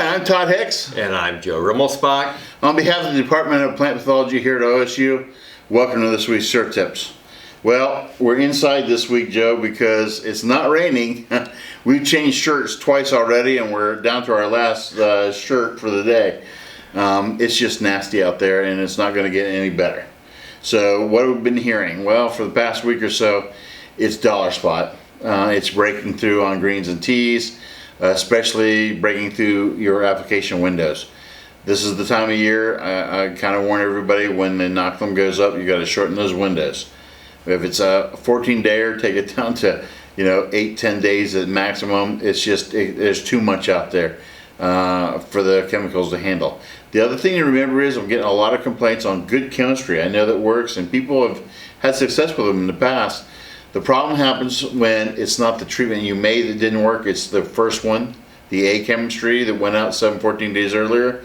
Hi, I'm Todd Hicks. And I'm Joe Rimmelspach. On behalf of the Department of Plant Pathology here at OSU, welcome to this week's Surf Tips. Well, we're inside this week, Joe, because it's not raining. We've changed shirts twice already, and we're down to our last shirt for the day. It's just nasty out there, and it's not going to get any better. So what have we been hearing? Well, for the past week or so, it's dollar spot. It's breaking through on greens and tees, especially breaking through your application windows. This is the time of year I kind of warn everybody, when the inoculum goes up, you got to shorten those windows. If it's a 14-dayer, take it down to 8-10 days at maximum. It's just there's too much out there for the chemicals to handle. The other thing to remember is I'm getting a lot of complaints on good chemistry. I know that works, and people have had success with them in the past. The problem happens when it's not the treatment you made that didn't work. It's the first one, the A chemistry that went out 7-14 days earlier.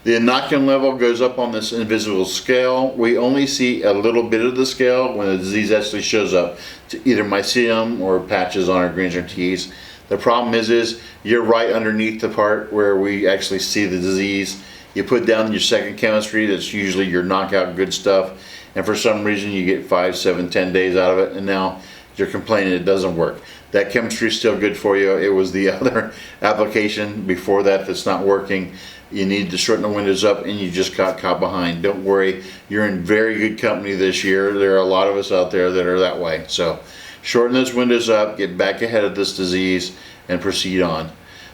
The inoculum level goes up on this invisible scale. We only see a little bit of the scale when the disease actually shows up to either mycelium or patches on our greens or tees. The problem is you're right underneath the part where we actually see the disease. You put down your second chemistry, that's usually your knockout good stuff, and for some reason you get 5, 7, 10 days out of it, and now you're complaining it doesn't work. That chemistry is still good for you. It was the other application before that that's not working. You need to shorten the windows up, and you just got caught behind. Don't worry, you're in very good company this year. There are a lot of us out there that are that way. So shorten those windows up, get back ahead of this disease, and proceed on.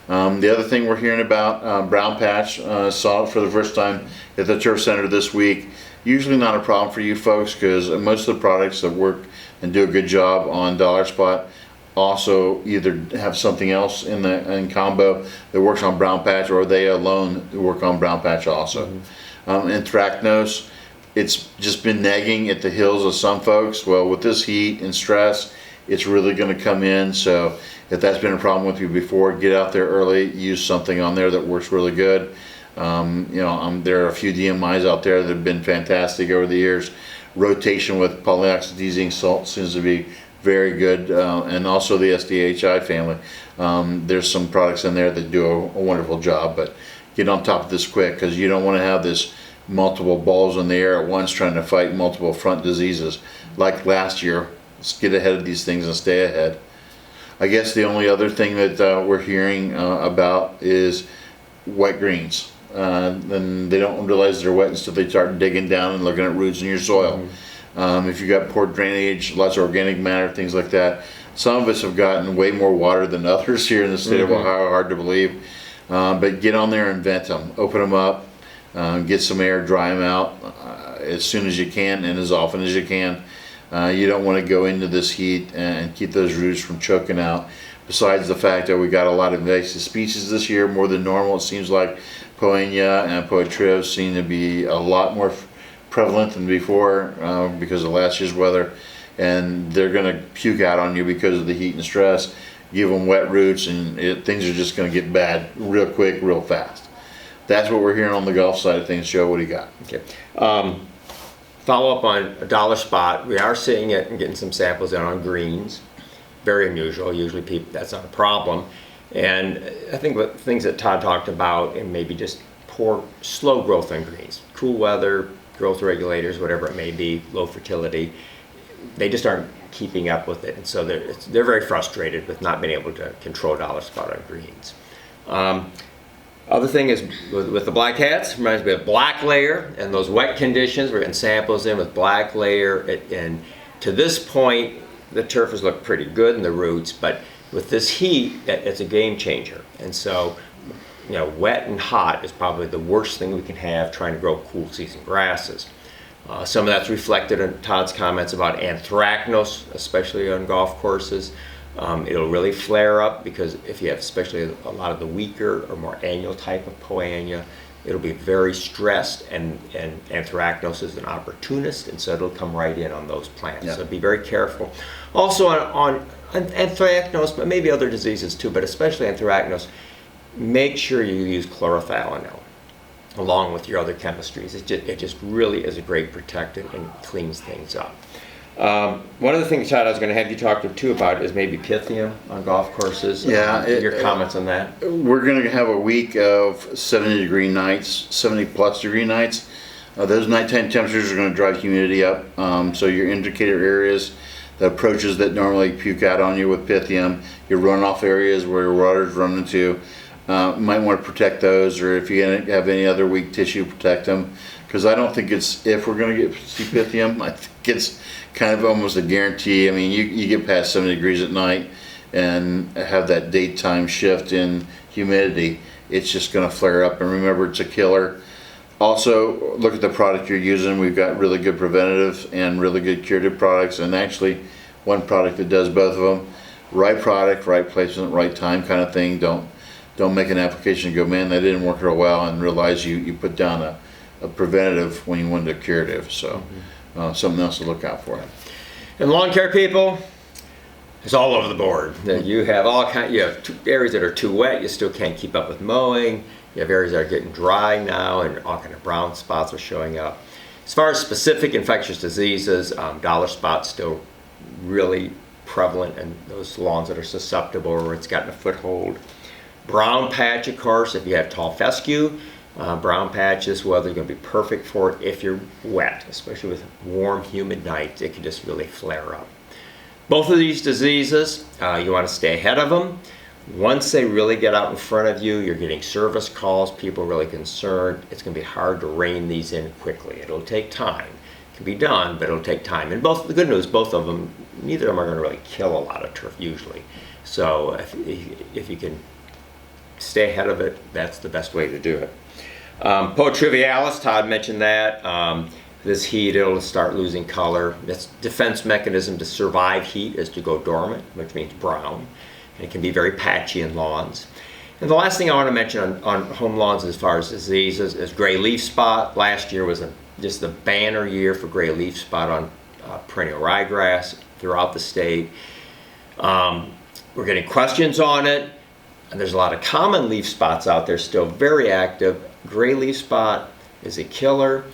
The other thing we're hearing about, brown patch, saw it for the first time at the Turf Center this week. Usually not a problem for you folks, because most of the products that work and do a good job on dollar spot also either have something else in combo that works on brown patch, or they alone work on brown patch also. Anthracnose, it's just been nagging at the heels of some folks. Well, with this heat and stress, it's really going to come in. So if that's been a problem with you before, get out there early, use something on there that works really good. There are a few DMIs out there that have been fantastic over the years. Rotation with polyoxidizine salt seems to be very good, and also the SDHI family. There's some products in there that do a wonderful job, but get on top of this quick, because you don't want to have this multiple balls in the air at once trying to fight multiple front diseases. Like last year, let's get ahead of these things and stay ahead. I guess the only other thing that we're hearing about is wet greens. Then they don't realize they're wet until they start digging down and looking at roots in your soil. If you got poor drainage, lots of organic matter, things like that. Some of us have gotten way more water than others here in the state of Ohio, hard to believe. But get on there and vent them, open them up, get some air, dry them out as soon as you can and as often as you can. You don't want to go into this heat and keep those roots from choking out. Besides the fact that we got a lot of invasive species this year, more than normal, it seems like. Poenia and Poitras seem to be a lot more prevalent than before because of last year's weather, and they're going to puke out on you because of the heat and stress. Give them wet roots, and things are just going to get bad real quick, real fast. That's what we're hearing on the golf side of things. Joe, what do you got? Okay. Follow up on a dollar spot. We are seeing it and getting some samples in on greens. Very unusual. Usually that's not a problem. And I think the things that Todd talked about, and maybe just poor, slow growth on greens, cool weather, growth regulators, whatever it may be, low fertility, they just aren't keeping up with it. And so they're very frustrated with not being able to control dollar spot on greens. Other thing is with the black hats, reminds me of black layer and those wet conditions. We're getting samples in with black layer, and to this point, the turf has looked pretty good in the roots, but with this heat, it's a game changer. And so, wet and hot is probably the worst thing we can have trying to grow cool season grasses. Some of that's reflected in Todd's comments about anthracnose, especially on golf courses. It'll really flare up because if you have especially a lot of the weaker or more annual type of Poania, it'll be very stressed, and anthracnose is an opportunist, and so it'll come right in on those plants. Yeah. So be very careful. Also on anthracnose, but maybe other diseases too, but especially anthracnose, make sure you use chlorothalonil along with your other chemistries. It just really is a great protectant and cleans things up. One of the things, Todd, I was going to have you talk to too about is maybe Pythium on golf courses. Yeah, Your comments on that. We're going to have a week of 70-degree nights, 70-plus degree nights. Those nighttime temperatures are going to drive humidity up. So your indicator areas, the approaches that normally puke out on you with Pythium, your runoff areas where your water's running to, might want to protect those, or if you have any other weak tissue, protect them. Because I don't think if we're going to see Pythium, I think it's kind of almost a guarantee. I mean, you get past 70 degrees at night and have that daytime shift in humidity, it's just going to flare up. And remember, it's a killer. Also, look at the product you're using. We've got really good preventative and really good curative products, and actually one product that does both of them. Right product, right placement, right time kind of thing. Don't make an application and go, man, that didn't work real well, and realize you put down a preventative when you wanted a curative. So something else to look out for. And lawn care people, it's all over the board. You have you have areas that are too wet, you still can't keep up with mowing. You have areas that are getting dry now, and all kind of brown spots are showing up. As far as specific infectious diseases, dollar spot's still really prevalent in those lawns that are susceptible or it's gotten a foothold. Brown patch, of course, if you have tall fescue, brown patch, this weather's going to be perfect for it if you're wet, especially with warm, humid nights. It can just really flare up. Both of these diseases, you want to stay ahead of them. Once they really get out in front of you, you're getting service calls, people are really concerned. It's going to be hard to rein these in quickly. It'll take time. It can be done, but it'll take time. And the good news, both of them, neither of them are going to really kill a lot of turf usually. So if you can stay ahead of it, that's the best way to do it. Poa trivialis, Todd mentioned that. This heat, it'll start losing color. Its defense mechanism to survive heat is to go dormant, which means brown. And it can be very patchy in lawns. And the last thing I want to mention on home lawns as far as diseases is gray leaf spot. Last year was just a banner year for gray leaf spot on perennial ryegrass throughout the state. We're getting questions on it. And there's a lot of common leaf spots out there still very active. Gray leaf spot is a killer.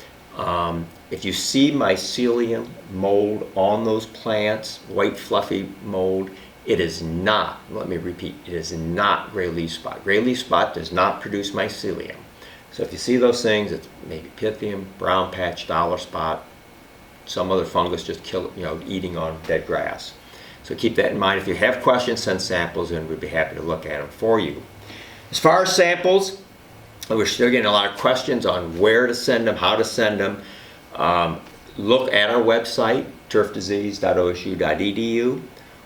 If you see mycelium mold on those plants, white fluffy mold, it is not, let me repeat, it is not gray leaf spot. Gray leaf spot does not produce mycelium. So if you see those things, it's maybe Pythium, brown patch, dollar spot, some other fungus just eating on dead grass. So keep that in mind. If you have questions, send samples and we'd be happy to look at them for you. As far as samples, we're still getting a lot of questions on where to send them, how to send them. Look at our website, turfdisease.osu.edu,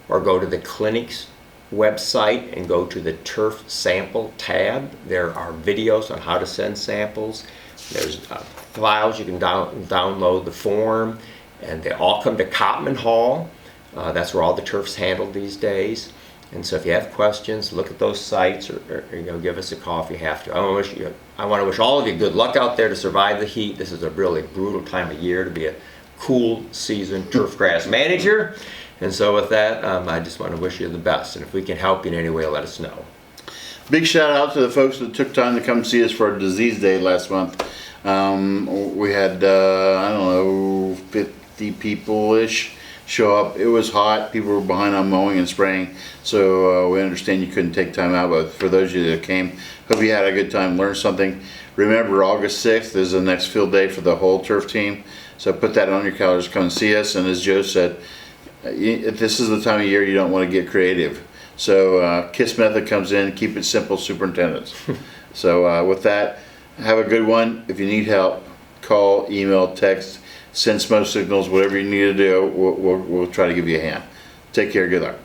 or go to the clinic's website and go to the turf sample tab. There are videos on how to send samples. There's files you can download the form, and they all come to Cotman Hall. That's where all the turf's handled these days. And so if you have questions, look at those sites, or give us a call if you have to. I want to wish all of you good luck out there to survive the heat. This is a really brutal time of year to be a cool season turf grass manager. And so with that, I just want to wish you the best. And if we can help you in any way, let us know. Big shout out to the folks that took time to come see us for our disease day last month. We had, 50 people-ish show up. It was hot. People were behind on mowing and spraying. So we understand you couldn't take time out. But for those of you that came, hope you had a good time, learned something. Remember, August 6th is the next field day for the whole turf team. So put that on your calendars. Come and see us. And as Joe said, this is the time of year you don't want to get creative. So KISS method comes in. Keep it simple, superintendents. So with that, have a good one. If you need help, call, email, text, send smoke signals, whatever you need to do. We'll try to give you a hand. Take care. Good luck.